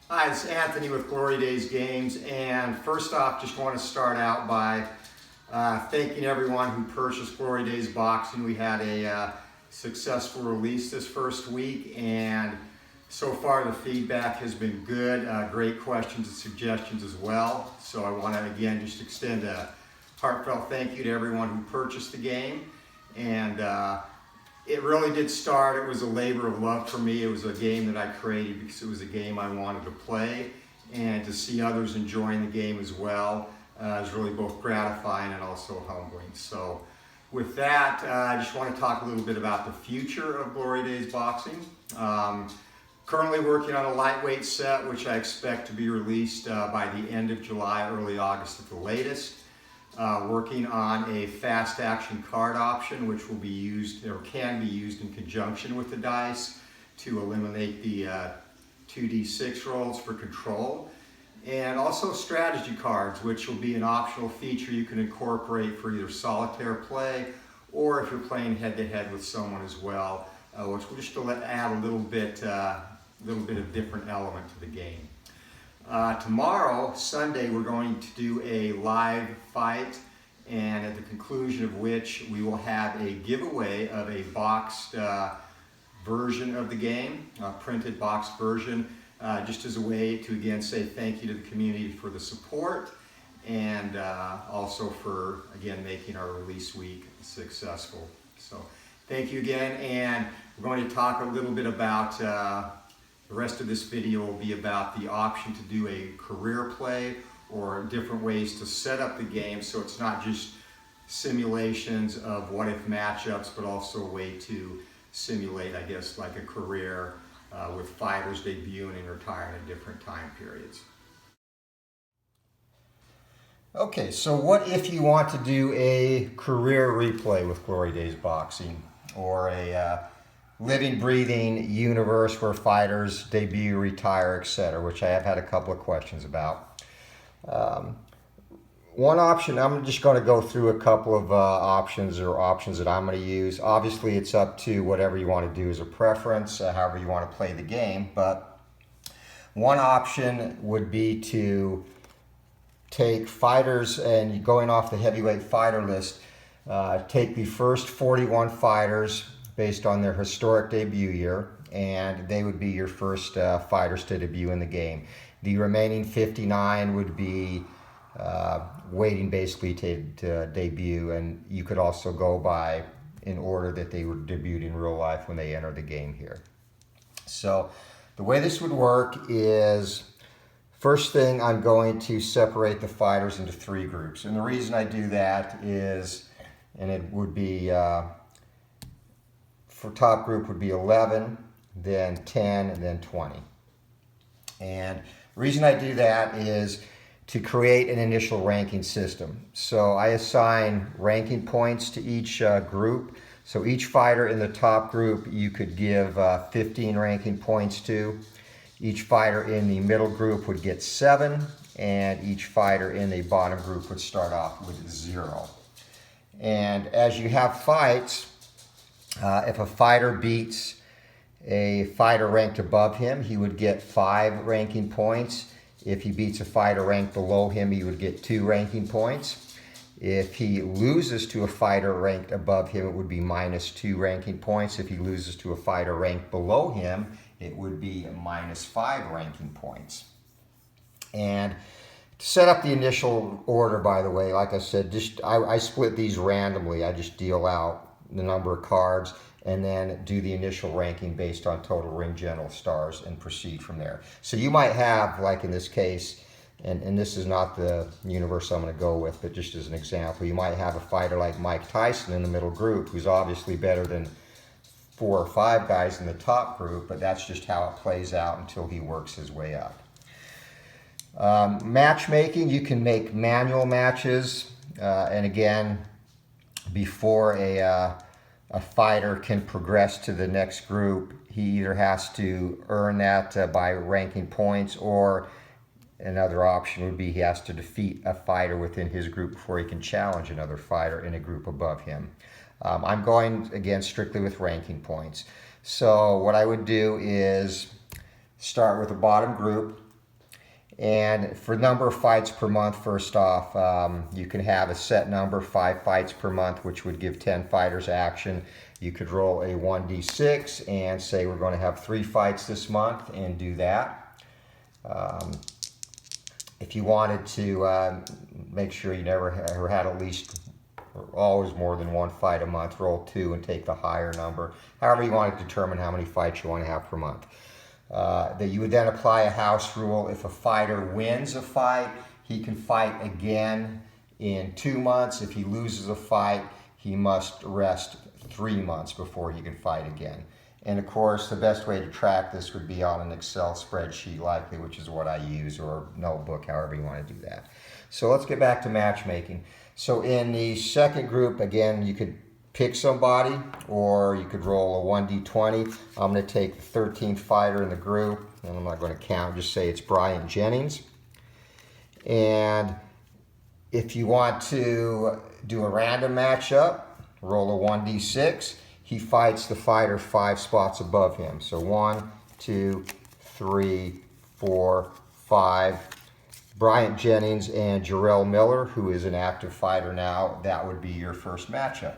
Hi, it's Anthony with Glory Days Games, and first off, just want to start out by thanking everyone who purchased Glory Days Boxing. We had a successful release this first week, and so far the feedback has been good. Great questions and suggestions as well. So I want to again just extend a heartfelt thank you to everyone who purchased the game. And it really did start, it was a labor of love for me. It was a game that I created because it was a game I wanted to play, and to see others enjoying the game as well is really both gratifying and also humbling. So with that, I just want to talk a little bit about the future of Glory Days Boxing. Currently working on a lightweight set, which I expect to be released by the end of July, early August at the latest. Working on a fast action card option, which will be used or can be used in conjunction with the dice to eliminate the 2d6 rolls for control. And also strategy cards, which will be an optional feature you can incorporate for either solitaire play or if you're playing head to head with someone as well, which will just add a little bit of different element to the game. Tomorrow, Sunday, we're going to do a live fight, and at the conclusion of which we will have a giveaway of a boxed version of the game, a printed boxed version, just as a way to again say thank you to the community for the support, and also for again making our release week successful. So thank you again, and we're going to talk a little bit about the rest of this video will be about the option to do a career play or different ways to set up the game, so it's not just simulations of what if matchups, but also a way to simulate, I guess, like a career with fighters debuting and retiring at different time periods. Okay, so what if you want to do a career replay with Glory Days Boxing, or a living, breathing universe where fighters debut, retire, etc., which I have had a couple of questions about. One option, I'm just going to go through a couple of options that I'm going to use. Obviously, it's up to whatever you want to do as a preference, however you want to play the game. But one option would be to take fighters, and going off the heavyweight fighter list, take the first 41 fighters based on their historic debut year, and they would be your first fighters to debut in the game. The remaining 59 would be waiting basically to debut, and you could also go by in order that they were debuted in real life when they enter the game here. So the way this would work is, first thing, I'm going to separate the fighters into 3 groups, and the reason I do that is, and it would be for top group would be 11, then 10, and then 20. And the reason I do that is to create an initial ranking system. So I assign ranking points to each group. So each fighter in the top group you could give 15 ranking points to. Each fighter in the middle group would get 7, and each fighter in the bottom group would start off with 0. And as you have fights, if a fighter beats a fighter ranked above him, he would get 5 ranking points. If he beats a fighter ranked below him, he would get 2 ranking points. If he loses to a fighter ranked above him, it would be -2 ranking points. If he loses to a fighter ranked below him, it would be -5 ranking points. And to set up the initial order, by the way, like I said, I split these randomly. I just deal out the number of cards and then do the initial ranking based on total ring general stars and proceed from there. So you might have, like in this case, and this is not the universe I'm going to go with, but just as an example, you might have a fighter like Mike Tyson in the middle group who's obviously better than 4 or 5 guys in the top group, but that's just how it plays out until he works his way up. Matchmaking, you can make manual matches, and again, before a fighter can progress to the next group, he either has to earn that by ranking points, or another option would be he has to defeat a fighter within his group before he can challenge another fighter in a group above him. I'm going, again, strictly with ranking points. So what I would do is start with the bottom group, And for number of fights per month, first off, you can have a set number, 5 fights per month, which would give 10 fighters action. You could roll a 1d6 and say we're going to have 3 fights this month and do that. If you wanted to make sure you never ever had at least or always more than 1 fight a month, roll 2 and take the higher number. However you want to determine how many fights you want to have per month. That you would then apply a house rule. If a fighter wins a fight, he can fight again in 2 months. If he loses a fight, he must rest 3 months before he can fight again. And of course, the best way to track this would be on an Excel spreadsheet likely, which is what I use, or notebook, however you want to do that. So let's get back to matchmaking. So in the second group, again, you could pick somebody, or you could roll a 1d20. I'm going to take the 13th fighter in the group, and I'm not going to count, just say it's Bryant Jennings. And if you want to do a random matchup, roll a 1d6. He fights the fighter 5 spots above him. So 1, 2, 3, 4, 5. Bryant Jennings and Jarrell Miller, who is an active fighter now, that would be your first matchup.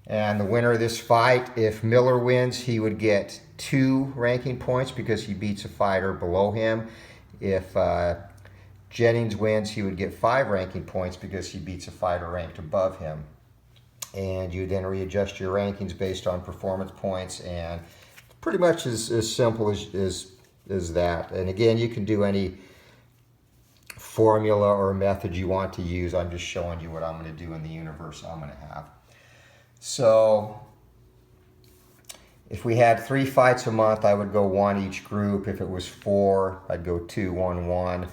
And the winner of this fight, if Miller wins, he would get 2 ranking points because he beats a fighter below him. If Jennings wins, he would get 5 ranking points because he beats a fighter ranked above him. And you then readjust your rankings based on performance points, and pretty much as simple as that. And again, you can do any formula or method you want to use. I'm just showing you what I'm going to do in the universe I'm going to have. So if we had 3 fights a month, I would go 1 each group. If it was 4, I'd go 2, 1, 1.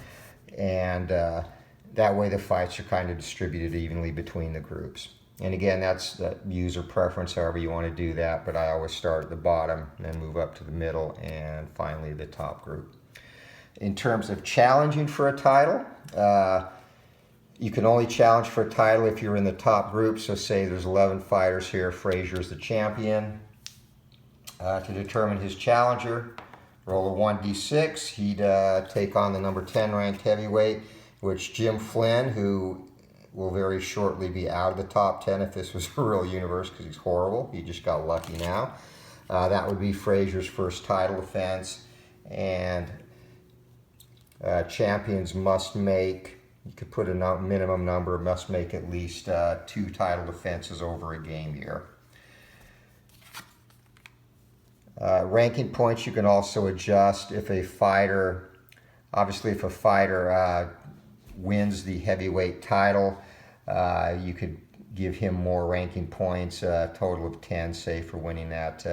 And that way the fights are kind of distributed evenly between the groups. And again, that's the user preference, however you want to do that. But I always start at the bottom and then move up to the middle and finally the top group. In terms of challenging for a title, you can only challenge for a title if you're in the top group. So say there's 11 fighters here, Frazier's the champion. To determine his challenger, roll a 1d6. He'd take on the number 10 ranked heavyweight, which Jim Flynn, who will very shortly be out of the top 10 if this was a real universe because he's horrible. He just got lucky now. That would be Frazier's first title defense. And champions must make, you could put a minimum number, must make at least 2 title defenses over a game year. Ranking points you can also adjust if a fighter, obviously if a fighter wins the heavyweight title, you could give him more ranking points, a total of 10, say, for winning that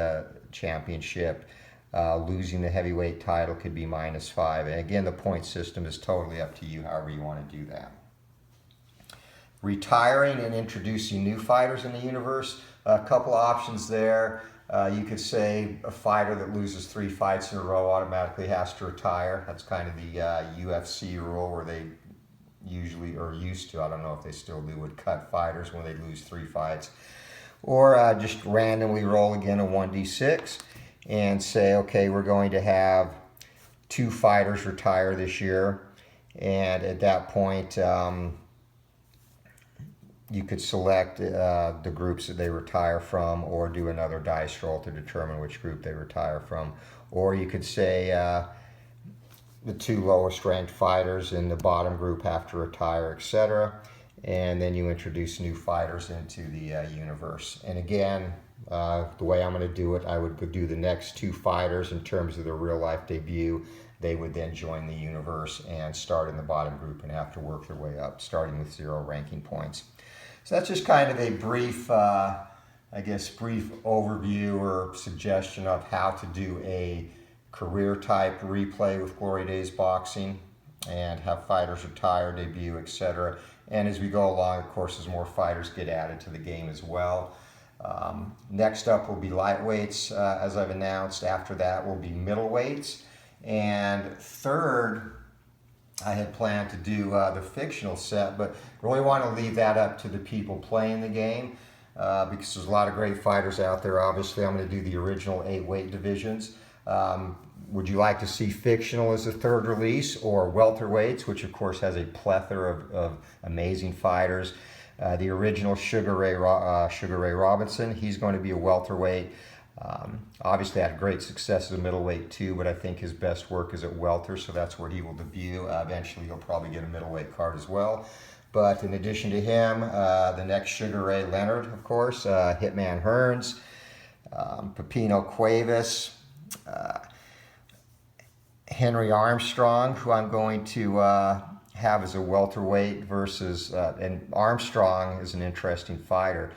championship. Losing the heavyweight title could be -5. And again, the point system is totally up to you, however you want to do that. Retiring and introducing new fighters in the universe, a couple options there. You could say a fighter that loses 3 fights in a row automatically has to retire. That's kind of the UFC rule where they usually, or used to, I don't know if they still do, would cut fighters when they lose 3 fights. Or just randomly roll again a 1d6 and say, okay, we're going to have 2 fighters retire this year. And at that point, you could select the groups that they retire from, or do another dice roll to determine which group they retire from. Or you could say the 2 lowest ranked fighters in the bottom group have to retire, etc. And then you introduce new fighters into the universe. And again, the way I'm going to do it, I would do the next 2 fighters in terms of their real life debut. They would then join the universe and start in the bottom group and have to work their way up, starting with 0 ranking points. So that's just kind of a brief, brief overview or suggestion of how to do a career type replay with Glory Days Boxing and have fighters retire, debut, etc. And as we go along, of course, as more fighters get added to the game as well. Next up will be lightweights, as I've announced. After that will be middleweights. And third, I had planned to do the fictional set, but really want to leave that up to the people playing the game because there's a lot of great fighters out there. Obviously, I'm going to do the original 8 weight divisions. would you like to see fictional as a third release, or welterweights, which of course has a plethora of amazing fighters? The original Sugar Ray Robinson, he's going to be a welterweight. Obviously had great success as a middleweight too, but I think his best work is at welter, so that's where he will debut. Eventually he'll probably get a middleweight card as well. But in addition to him, the next Sugar Ray Leonard, of course, Hitman Hearns, Pepino Cuevas, Henry Armstrong, who I'm going to have as a welterweight versus, and Armstrong is an interesting fighter.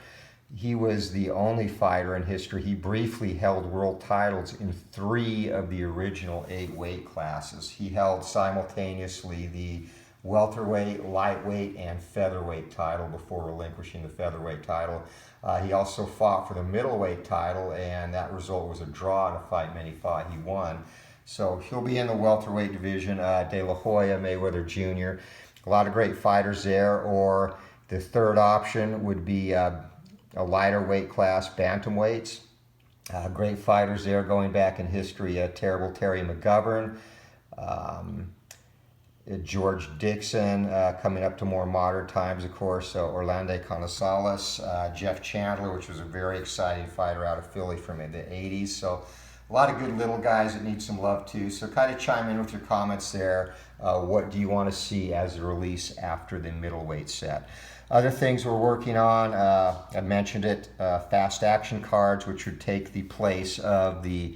He was the only fighter in history. He briefly held world titles in 3 of the original 8 weight classes. He held simultaneously the welterweight, lightweight, and featherweight title before relinquishing the featherweight title. He also fought for the middleweight title, and that result was a draw in a fight many fought. He won. So he'll be in the welterweight division. De La Hoya, Mayweather Jr., a lot of great fighters there. Or the third option would be a lighter weight class, bantamweights. Great fighters there going back in history. Terrible Terry McGovern, George Dixon, coming up to more modern times, of course, Orlando Canizales, Jeff Chandler, which was a very exciting fighter out of Philly from the 80s. So a lot of good little guys that need some love too. So kind of chime in with your comments there. What do you want to see as a release after the middleweight set? Other things we're working on, I mentioned it, fast action cards, which would take the place of the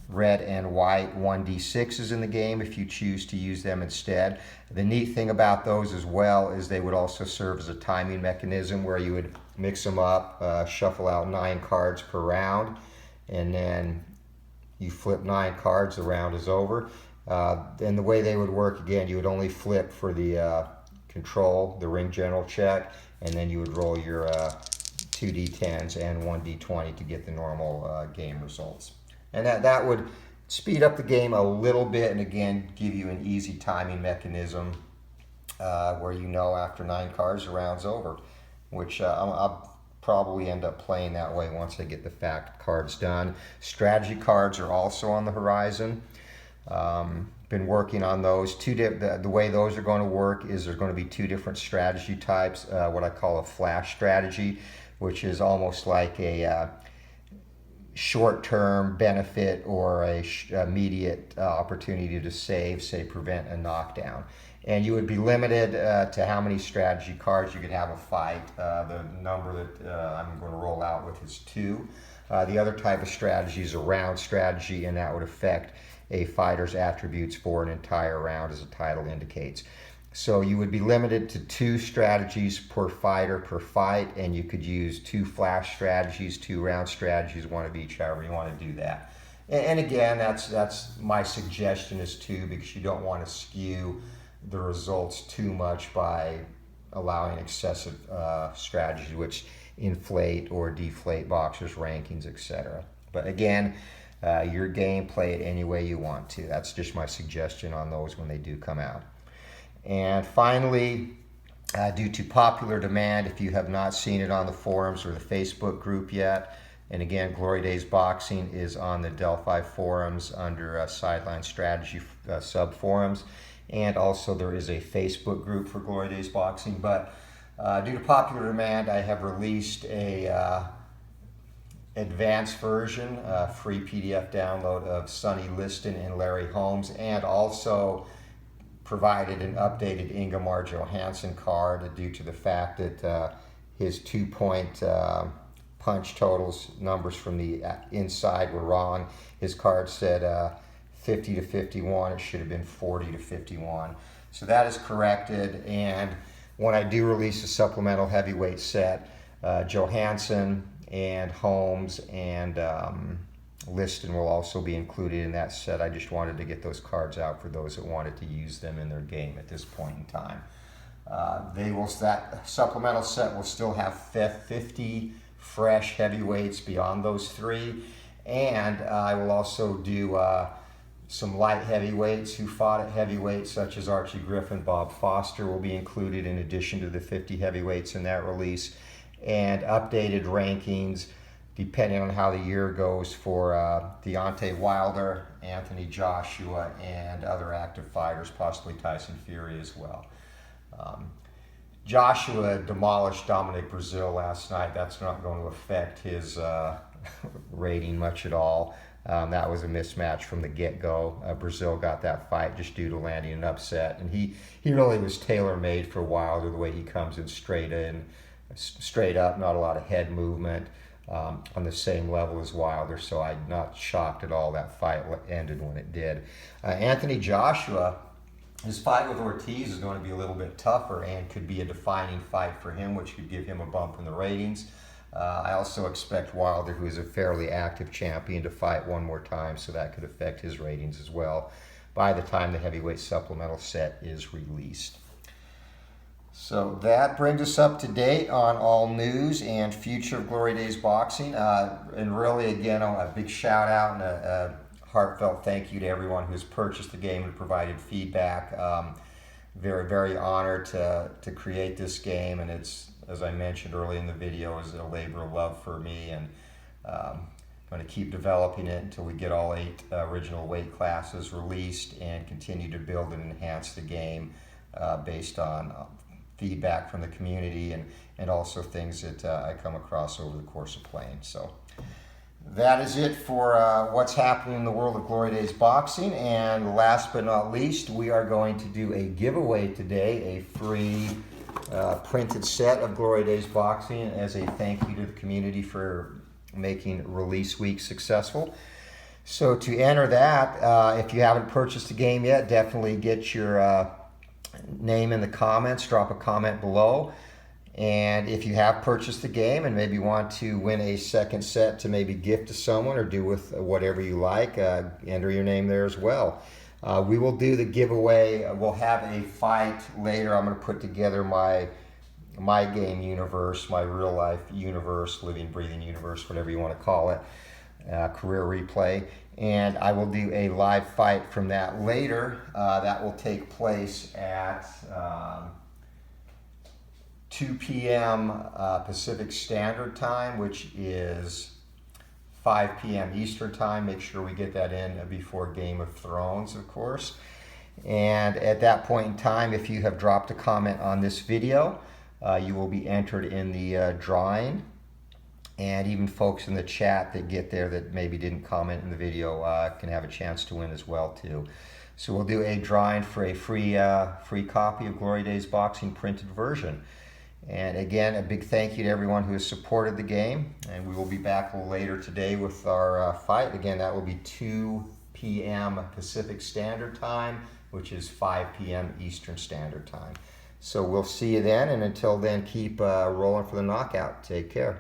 red and white 1d6s in the game if you choose to use them instead. The neat thing about those as well is they would also serve as a timing mechanism where you would mix them up, shuffle out 9 cards per round, and then you flip 9 cards, the round is over. And the way they would work, again, you would only flip for the control, the ring general check, and then you would roll your 2d10s and 1d20 to get the normal game results. And that would speed up the game a little bit, and again give you an easy timing mechanism where you know after 9 cards the round's over, which I'll probably end up playing that way once I get the fact cards done. Strategy cards are also on the horizon. Been working on those. The way those are going to work is there's going to be 2 different strategy types. What I call a flash strategy, which is almost like a short-term benefit or a immediate opportunity to save, say prevent a knockdown. And you would be limited to how many strategy cards you could have a fight. The number that I'm going to roll out with is 2. The other type of strategy is a round strategy, and that would affect a fighter's attributes for an entire round, as the title indicates. So you would be limited to 2 strategies per fighter per fight, and you could use 2 flash strategies, 2 round strategies, 1 of each, however you want to do that. And again, that's my suggestion is 2, because you don't want to skew the results too much by allowing excessive strategies which inflate or deflate boxers' rankings, etc. But again, your game, play it any way you want to. That's just my suggestion on those when they do come out. And finally, due to popular demand, if you have not seen it on the forums or the Facebook group yet, and again, Glory Days Boxing is on the Delphi forums under Sideline Strategy sub-forums, and also there is a Facebook group for Glory Days Boxing. But due to popular demand, I have released a advanced version, free PDF download of Sonny Liston and Larry Holmes, and also provided an updated Ingemar Johansson card due to the fact that his 2-point punch totals numbers from the inside were wrong. His card said 50 to 51. It should have been 40 to 51. So that is corrected, and when I do release a supplemental heavyweight set, Johansson and Holmes and Liston will also be included in that set. I just wanted to get those cards out for those that wanted to use them in their game at this point in time. That supplemental set will still have 50 fresh heavyweights beyond those 3, and I will also do some light heavyweights who fought at heavyweight, such as Archie Griffin. Bob Foster will be included in addition to the 50 heavyweights in that release, and updated rankings depending on how the year goes for Deontay Wilder, Anthony Joshua, and other active fighters, possibly Tyson Fury as well. Joshua demolished Dominic Breazeale last night. That's not going to affect his rating much at all. That was a mismatch from the get-go. Breazeale got that fight just due to landing an upset, and he really was tailor-made for Wilder, the way he comes in, straight up, not a lot of head movement, on the same level as Wilder, so I'm not shocked at all that fight ended when it did. Anthony Joshua, his fight with Ortiz is going to be a little bit tougher and could be a defining fight for him, which could give him a bump in the ratings. I also expect Wilder, who is a fairly active champion, to fight one more time, so that could affect his ratings as well by the time the heavyweight supplemental set is released. So that brings us up to date on all news and future of Glory Days Boxing. And really, again, a big shout out and a heartfelt thank you to everyone who's purchased the game and provided feedback. Very, very honored to create this game, and it's, as I mentioned early in the video, is a labor of love for me, and I'm going to keep developing it until we get all 8 original weight classes released and continue to build and enhance the game based on feedback from the community and also things that I come across over the course of playing. So that is it for what's happening in the world of Glory Days Boxing. And last but not least, we are going to do a giveaway today, a free printed set of Glory Days Boxing as a thank you to the community for making release week successful. So to enter that, if you haven't purchased the game yet, definitely get your name in the comments, drop a comment below. And if you have purchased the game and maybe want to win a second set to maybe gift to someone or do with whatever you like, enter your name there as well. We will do the giveaway. We'll have a fight later. I'm going to put together my game universe, my real life universe, living, breathing universe, whatever you want to call it, career replay. And I will do a live fight from that later. That will take place at 2 p.m. Pacific Standard Time, which is 5 p.m. Eastern Time. Make sure we get that in before Game of Thrones, of course. And at that point in time, if you have dropped a comment on this video, you will be entered in the drawing. And even folks in the chat that get there that maybe didn't comment in the video can have a chance to win as well too. So we'll do a drawing for a free copy of Glory Days Boxing printed version. And again, a big thank you to everyone who has supported the game. And we will be back a little later today with our fight. Again, that will be 2 p.m. Pacific Standard Time, which is 5 p.m. Eastern Standard Time. So we'll see you then, and until then, keep rolling for the knockout. Take care.